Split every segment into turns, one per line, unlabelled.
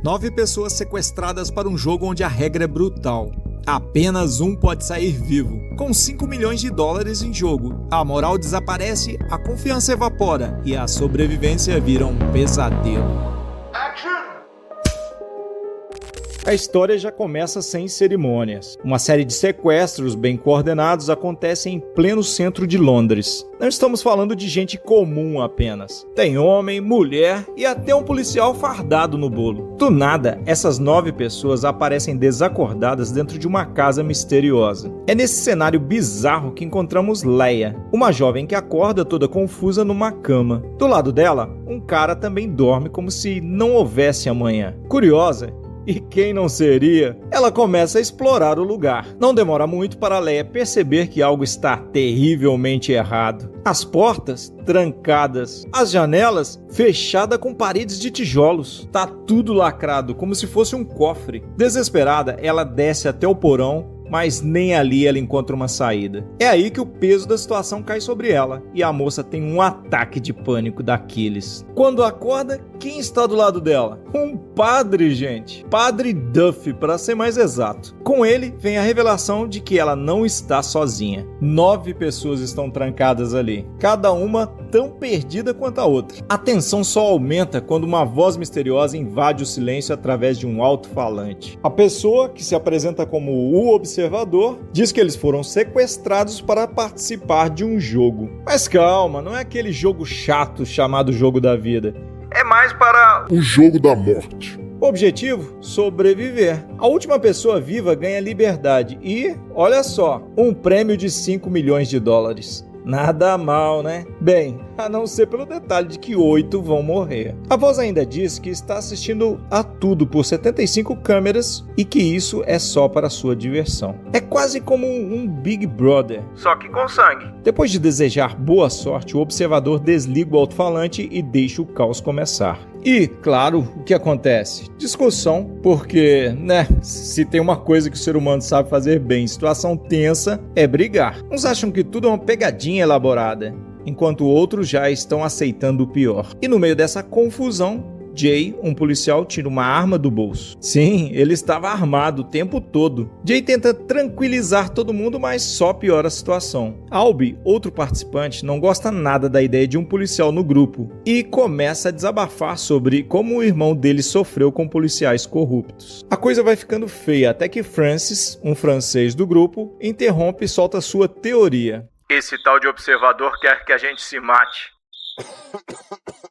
9 pessoas sequestradas para um jogo onde a regra é brutal. Apenas um pode sair vivo. Com 5 milhões de dólares em jogo, a moral desaparece, a confiança evapora e a sobrevivência vira um pesadelo. A história já começa sem cerimônias. Uma série de sequestros bem coordenados acontece em pleno centro de Londres. Não estamos falando de gente comum apenas. Tem homem, mulher e até um policial fardado no bolo. Do nada, essas 9 pessoas aparecem desacordadas dentro de uma casa misteriosa. É nesse cenário bizarro que encontramos Leia, uma jovem que acorda toda confusa numa cama. Do lado dela, um cara também dorme como se não houvesse amanhã. Curiosa, e quem não seria? Ela começa a explorar o lugar. Não demora muito para Leia perceber que algo está terrivelmente errado. As portas trancadas, as janelas fechadas com paredes de tijolos. Tá tudo lacrado, como se fosse um cofre. Desesperada, ela desce até o porão, mas nem ali ela encontra uma saída. É aí que o peso da situação cai sobre ela e a moça tem um ataque de pânico daqueles. Quando acorda, quem está do lado dela? Um padre, gente. Padre Duff, para ser mais exato. Com ele vem a revelação de que ela não está sozinha. 9 pessoas estão trancadas ali, cada uma tão perdida quanto a outra. A tensão só aumenta quando uma voz misteriosa invade o silêncio através de um alto-falante. A pessoa, que se apresenta como o observador, diz que eles foram sequestrados para participar de um jogo. Mas calma, não é aquele jogo chato chamado jogo da vida. É mais para
o jogo da morte.
O objetivo? Sobreviver. A última pessoa viva ganha liberdade e, olha só, um prêmio de 5 milhões de dólares. Nada mal, né? Bem, a não ser pelo detalhe de que 8 vão morrer. A voz ainda diz que está assistindo a tudo por 75 câmeras e que isso é só para sua diversão. É quase como um Big Brother, só que com sangue. Depois de desejar boa sorte, o observador desliga o alto-falante e deixa o caos começar. E, claro, o que acontece? Discussão, porque, se tem uma coisa que o ser humano sabe fazer bem em situação tensa, é brigar. Uns acham que tudo é uma pegadinha elaborada, enquanto outros já estão aceitando o pior. E no meio dessa confusão, Jay, um policial, tira uma arma do bolso. Sim, ele estava armado o tempo todo. Jay tenta tranquilizar todo mundo, mas só piora a situação. Albie, outro participante, não gosta nada da ideia de um policial no grupo e começa a desabafar sobre como o irmão dele sofreu com policiais corruptos. A coisa vai ficando feia até que Francis, um francês do grupo, interrompe e solta sua teoria.
Esse tal de observador quer que a gente se mate.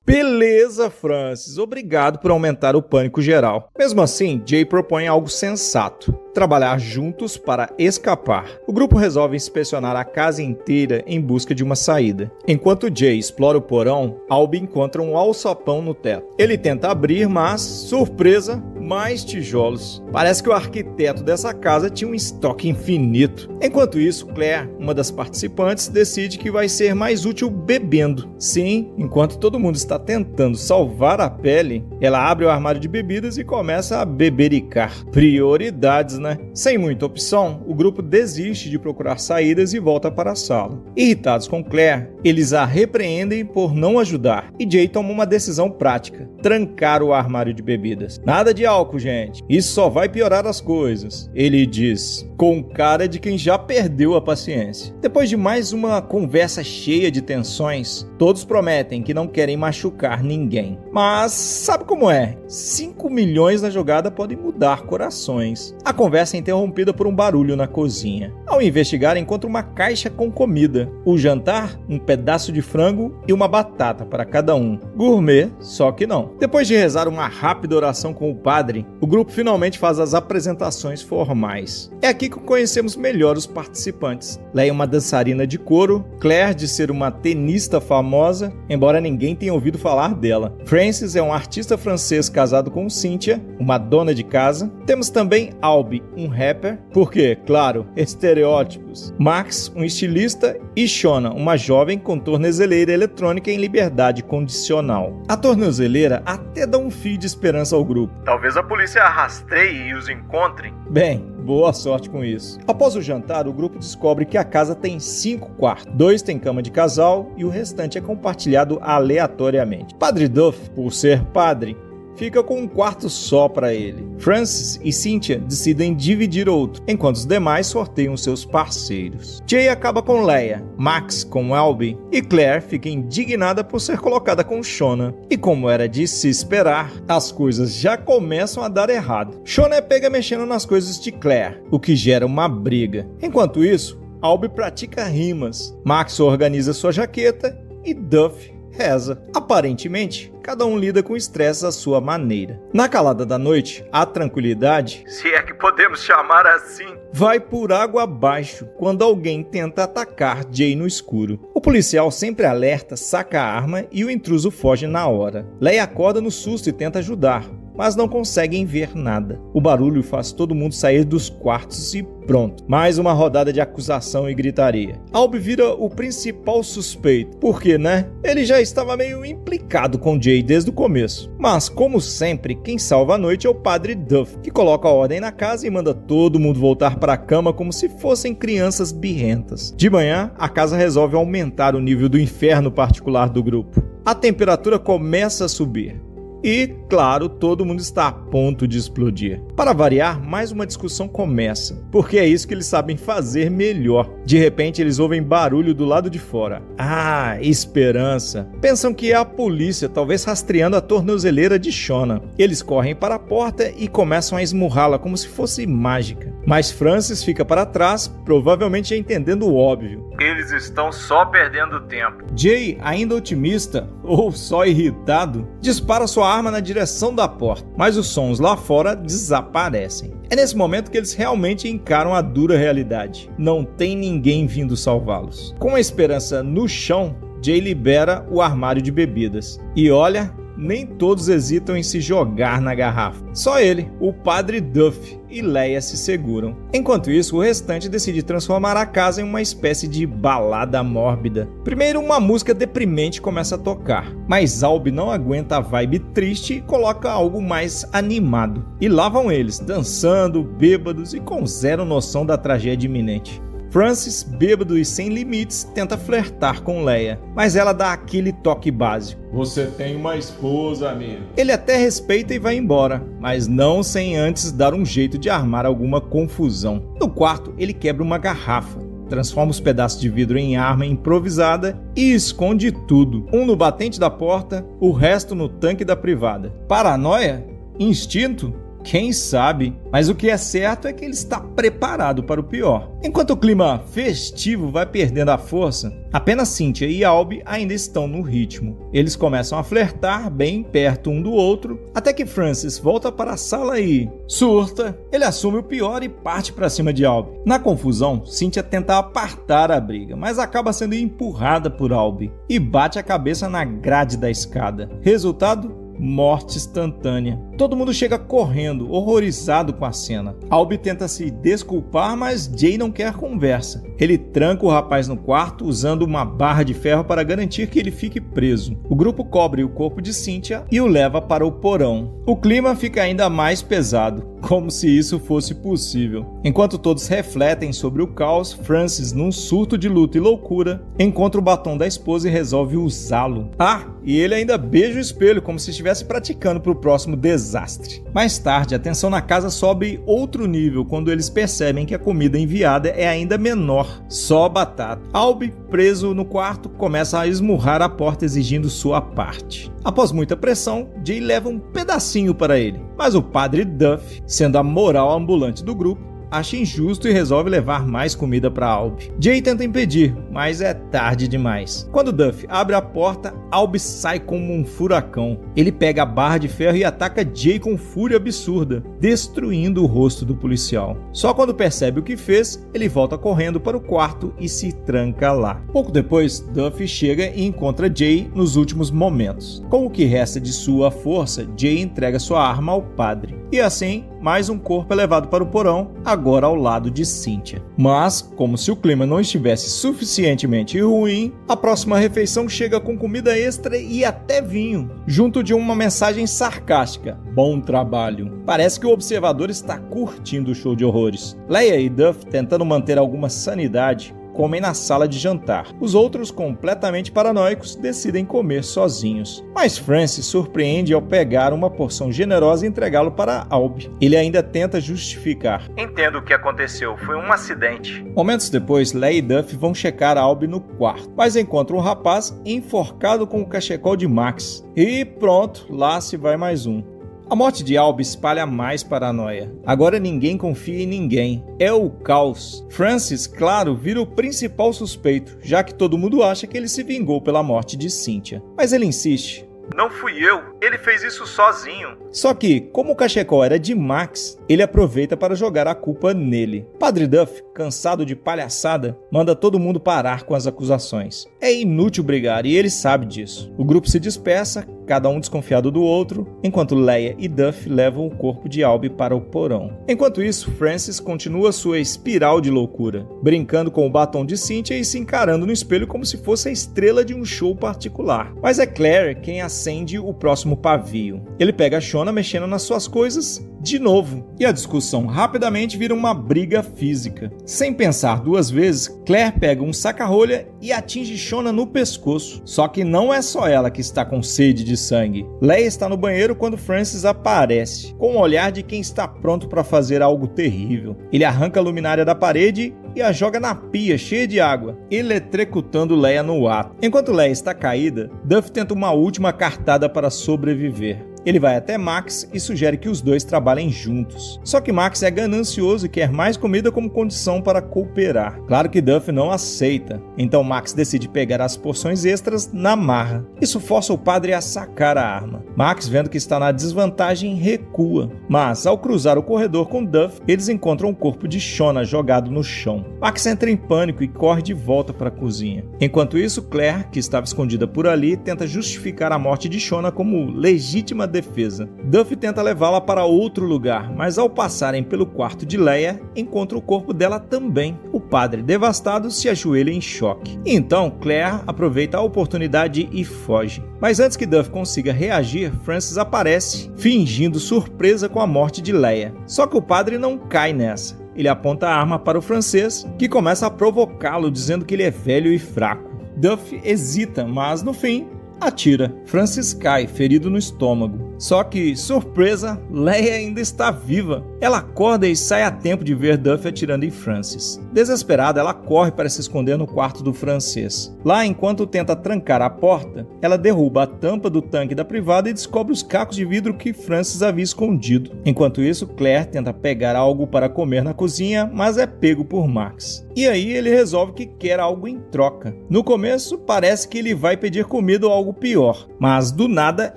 Beleza, Francis. Obrigado por aumentar o pânico geral. Mesmo assim, Jay propõe algo sensato: trabalhar juntos para escapar. O grupo resolve inspecionar a casa inteira em busca de uma saída. Enquanto Jay explora o porão, Albie encontra um alçapão no teto. Ele tenta abrir, mas, surpresa, mais tijolos. Parece que o arquiteto dessa casa tinha um estoque infinito. Enquanto isso, Claire, uma das participantes, decide que vai ser mais útil bebendo. Sim, enquanto todo mundo está tentando salvar a pele, ela abre o armário de bebidas e começa a bebericar. Prioridades, né? Sem muita opção, o grupo desiste de procurar saídas e volta para a sala. Irritados com Claire, eles a repreendem por não ajudar e Jay toma uma decisão prática: trancar o armário de bebidas. Nada de álcool, gente. Isso só vai piorar as coisas, ele diz, com cara de quem já perdeu a paciência. Depois de mais uma conversa cheia de tensões, todos prometem que não querem machucar ninguém. Mas sabe como é? 5 milhões na jogada podem mudar corações. A conversa é interrompida por um barulho na cozinha. Ao investigar, encontra uma caixa com comida. O jantar, um pedaço de frango e uma batata para cada um. Gourmet, só que não. Depois de rezar uma rápida oração com o padre, o grupo finalmente faz as apresentações formais. É aqui que conhecemos melhor os participantes. Leia é uma dançarina de coro, Claire de ser uma tenista famosa, embora ninguém tenha ouvido falar dela. Francis é um artista francês casado com Cynthia, uma dona de casa. Temos também Albie, um rapper, porque, claro, estereótipos. Max, um estilista, e Shona, uma jovem com tornezeleira eletrônica em liberdade condicional. A tornozeleira até dá um fio de esperança ao grupo.
Talvez a polícia a rastreie e os encontre.
Bem, boa sorte com isso. Após o jantar, o grupo descobre que a casa tem 5 quartos. 2 têm cama de casal e o restante é compartilhado aleatoriamente. Padre Duff, por ser padre, fica com um quarto só para ele. Francis e Cynthia decidem dividir outro, enquanto os demais sorteiam seus parceiros. Jay acaba com Leia, Max com Albie e Claire fica indignada por ser colocada com Shona. E como era de se esperar, as coisas já começam a dar errado. Shona é pega mexendo nas coisas de Claire, o que gera uma briga. Enquanto isso, Albie pratica rimas, Max organiza sua jaqueta e Duff reza. Aparentemente, cada um lida com o estresse à sua maneira. Na calada da noite, a tranquilidade,
se é que podemos chamar assim,
vai por água abaixo quando alguém tenta atacar Jay no escuro. O policial, sempre alerta, saca a arma e o intruso foge na hora. Leia acorda no susto e tenta ajudar, mas não conseguem ver nada. O barulho faz todo mundo sair dos quartos e pronto. Mais uma rodada de acusação e gritaria. Albie vira o principal suspeito, porque, né? Ele já estava meio implicado com Jay desde o começo. Mas, como sempre, quem salva a noite é o padre Duff, que coloca a ordem na casa e manda todo mundo voltar para a cama como se fossem crianças birrentas. De manhã, a casa resolve aumentar o nível do inferno particular do grupo. A temperatura começa a subir. E, claro, todo mundo está a ponto de explodir. Para variar, mais uma discussão começa, porque é isso que eles sabem fazer melhor. De repente, eles ouvem barulho do lado de fora. Ah, esperança! Pensam que é a polícia, talvez rastreando a tornozeleira de Shona. Eles correm para a porta e começam a esmurrá-la como se fosse mágica. Mas Francis fica para trás, provavelmente entendendo o óbvio.
Eles estão só perdendo tempo.
Jay, ainda otimista, ou só irritado, dispara sua arma na direção da porta, mas os sons lá fora desaparecem. É nesse momento que eles realmente encaram a dura realidade. Não tem ninguém vindo salvá-los. Com a esperança no chão, Jay libera o armário de bebidas. E olha, nem todos hesitam em se jogar na garrafa. Só ele, o padre Duff e Leia se seguram. Enquanto isso, o restante decide transformar a casa em uma espécie de balada mórbida. Primeiro, uma música deprimente começa a tocar, mas Albie não aguenta a vibe triste e coloca algo mais animado. E lá vão eles, dançando, bêbados e com zero noção da tragédia iminente. Francis, bêbado e sem limites, tenta flertar com Leia, mas ela dá aquele toque básico.
Você tem uma esposa, amigo.
Ele até respeita e vai embora, mas não sem antes dar um jeito de armar alguma confusão. No quarto, ele quebra uma garrafa, transforma os pedaços de vidro em arma improvisada e esconde tudo. Um no batente da porta, o resto no tanque da privada. Paranoia? Instinto? Quem sabe? Mas o que é certo é que ele está preparado para o pior. Enquanto o clima festivo vai perdendo a força, apenas Cynthia e Albie ainda estão no ritmo. Eles começam a flertar bem perto um do outro, até que Francis volta para a sala e surta. Ele assume o pior e parte para cima de Albie. Na confusão, Cynthia tenta apartar a briga, mas acaba sendo empurrada por Albie e bate a cabeça na grade da escada. Resultado? Morte instantânea. Todo mundo chega correndo, horrorizado com a cena. Albie tenta se desculpar, mas Jay não quer conversa. Ele tranca o rapaz no quarto usando uma barra de ferro para garantir que ele fique preso. O grupo cobre o corpo de Cynthia e o leva para o porão. O clima fica ainda mais pesado, como se isso fosse possível. Enquanto todos refletem sobre o caos, Francis, num surto de luto e loucura, encontra o batom da esposa e resolve usá-lo. Ah, e ele ainda beija o espelho como se estivesse praticando para o próximo desastre. Mais tarde, a tensão na casa sobe outro nível quando eles percebem que a comida enviada é ainda menor, só batata. Albie, preso no quarto, começa a esmurrar a porta exigindo sua parte. Após muita pressão, Jay leva um pedacinho para ele, mas o padre Duff, sendo a moral ambulante do grupo, acha injusto e resolve levar mais comida para Albie. Jay tenta impedir, mas é tarde demais. Quando Duff abre a porta, Albie sai como um furacão. Ele pega a barra de ferro e ataca Jay com fúria absurda, destruindo o rosto do policial. Só quando percebe o que fez, ele volta correndo para o quarto e se tranca lá. Pouco depois, Duff chega e encontra Jay nos últimos momentos. Com o que resta de sua força, Jay entrega sua arma ao padre. E assim, mais um corpo é levado para o porão, agora ao lado de Cynthia. Mas, como se o clima não estivesse suficientemente ruim, a próxima refeição chega com comida extra e até vinho, junto de uma mensagem sarcástica: bom trabalho. Parece que o observador está curtindo o show de horrores. Leia e Duff, tentando manter alguma sanidade, comem na sala de jantar. Os outros, completamente paranoicos, decidem comer sozinhos. Mas Francis surpreende ao pegar uma porção generosa e entregá-lo para Albie. Ele ainda tenta justificar.
Entendo o que aconteceu, foi um acidente.
Momentos depois, Leia e Duff vão checar Albie no quarto, mas encontram um rapaz enforcado com o cachecol de Max. E pronto, lá se vai mais um. A morte de Albie espalha mais paranoia. Agora ninguém confia em ninguém. É o caos. Francis, claro, vira o principal suspeito, já que todo mundo acha que ele se vingou pela morte de Cynthia. Mas ele insiste.
Não fui eu, ele fez isso sozinho.
Só que, como o cachecol era de Max, ele aproveita para jogar a culpa nele. Padre Duff, cansado de palhaçada, manda todo mundo parar com as acusações. É inútil brigar e ele sabe disso. O grupo se dispersa, cada um desconfiado do outro, enquanto Leia e Duff levam o corpo de Albie para o porão. Enquanto isso, Francis continua sua espiral de loucura, brincando com o batom de Cynthia e se encarando no espelho como se fosse a estrela de um show particular. Mas é Claire quem acende o próximo pavio. Ele pega a Shona mexendo nas suas coisas de novo, e a discussão rapidamente vira uma briga física. Sem pensar duas vezes, Claire pega um saca-rolha e atinge Shona no pescoço. Só que não é só ela que está com sede de sangue. Leia está no banheiro quando Francis aparece, com o olhar de quem está pronto para fazer algo terrível. Ele arranca a luminária da parede e a joga na pia cheia de água, eletrecutando Leia no ato. Enquanto Leia está caída, Duff tenta uma última cartada para sobreviver. Ele vai até Max e sugere que os dois trabalhem juntos. Só que Max é ganancioso e quer mais comida como condição para cooperar. Claro que Duff não aceita, então Max decide pegar as porções extras na marra. Isso força o padre a sacar a arma. Max, vendo que está na desvantagem, recua. Mas, ao cruzar o corredor com Duff, eles encontram o corpo de Shona jogado no chão. Max entra em pânico e corre de volta para a cozinha. Enquanto isso, Claire, que estava escondida por ali, tenta justificar a morte de Shona como legítima defesa. Duff tenta levá-la para outro lugar, mas ao passarem pelo quarto de Leia, encontra o corpo dela também. O padre, devastado, se ajoelha em choque. E então, Claire aproveita a oportunidade e foge. Mas antes que Duff consiga reagir, Francis aparece, fingindo surpresa com a morte de Leia. Só que o padre não cai nessa. Ele aponta a arma para o francês, que começa a provocá-lo, dizendo que ele é velho e fraco. Duff hesita, mas no fim, atira. Francis cai, ferido no estômago. Só que, surpresa, Leia ainda está viva. Ela acorda e sai a tempo de ver Duff atirando em Francis. Desesperada, ela corre para se esconder no quarto do francês. Lá, enquanto tenta trancar a porta, ela derruba a tampa do tanque da privada e descobre os cacos de vidro que Francis havia escondido. Enquanto isso, Claire tenta pegar algo para comer na cozinha, mas é pego por Max. E aí ele resolve que quer algo em troca. No começo, parece que ele vai pedir comida ou algo pior, mas do nada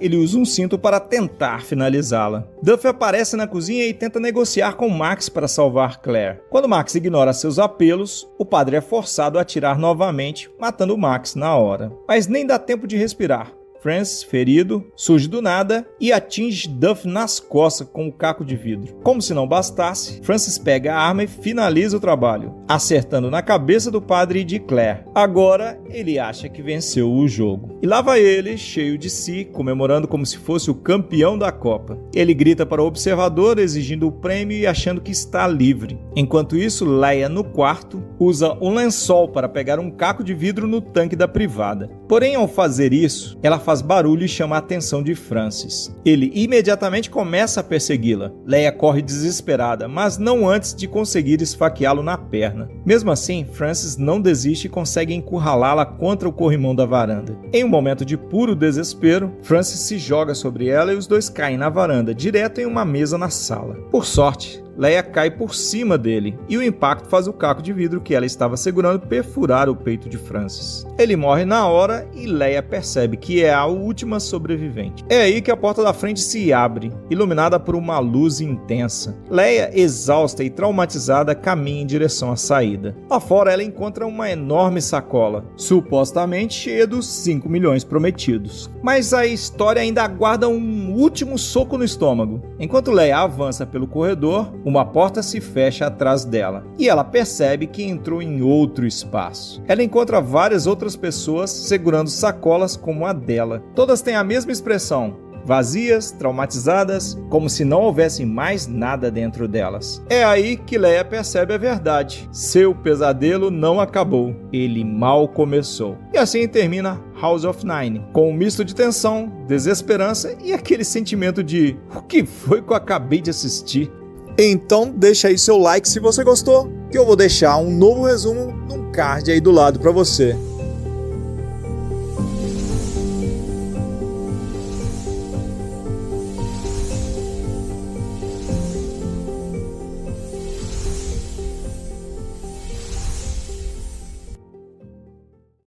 ele usa um cinto para tentar finalizá-la. Duff aparece na cozinha e tenta negociar com Max para salvar Claire. Quando Max ignora seus apelos, o padre é forçado a atirar novamente, matando Max na hora. Mas nem dá tempo de respirar. Francis, ferido, surge do nada e atinge Duff nas costas com o caco de vidro. Como se não bastasse, Francis pega a arma e finaliza o trabalho, acertando na cabeça do padre e de Claire. Agora, ele acha que venceu o jogo. E lá vai ele, cheio de si, comemorando como se fosse o campeão da Copa. Ele grita para o observador, exigindo o prêmio e achando que está livre. Enquanto isso, Leia, no quarto, usa um lençol para pegar um caco de vidro no tanque da privada. Porém, ao fazer isso, ela faz barulho e chama a atenção de Francis. Ele imediatamente começa a persegui-la. Leia corre desesperada, mas não antes de conseguir esfaqueá-lo na perna. Mesmo assim, Francis não desiste e consegue encurralá-la contra o corrimão da varanda. Em um momento de puro desespero, Francis se joga sobre ela e os dois caem na varanda, direto em uma mesa na sala. Por sorte, Leia cai por cima dele, e o impacto faz o caco de vidro que ela estava segurando perfurar o peito de Francis. Ele morre na hora e Leia percebe que é a última sobrevivente. É aí que a porta da frente se abre, iluminada por uma luz intensa. Leia, exausta e traumatizada, caminha em direção à saída. Lá fora ela encontra uma enorme sacola, supostamente cheia dos 5 milhões prometidos. Mas a história ainda aguarda um último soco no estômago. Enquanto Leia avança pelo corredor, uma porta se fecha atrás dela, e ela percebe que entrou em outro espaço. Ela encontra várias outras pessoas segurando sacolas como a dela. Todas têm a mesma expressão: vazias, traumatizadas, como se não houvesse mais nada dentro delas. É aí que Leia percebe a verdade. Seu pesadelo não acabou, ele mal começou. E assim termina House of Nine, com um misto de tensão, desesperança e aquele sentimento de o que foi que eu acabei de assistir? Então deixa aí seu like se você gostou, que eu vou deixar um novo resumo num card aí do lado para você.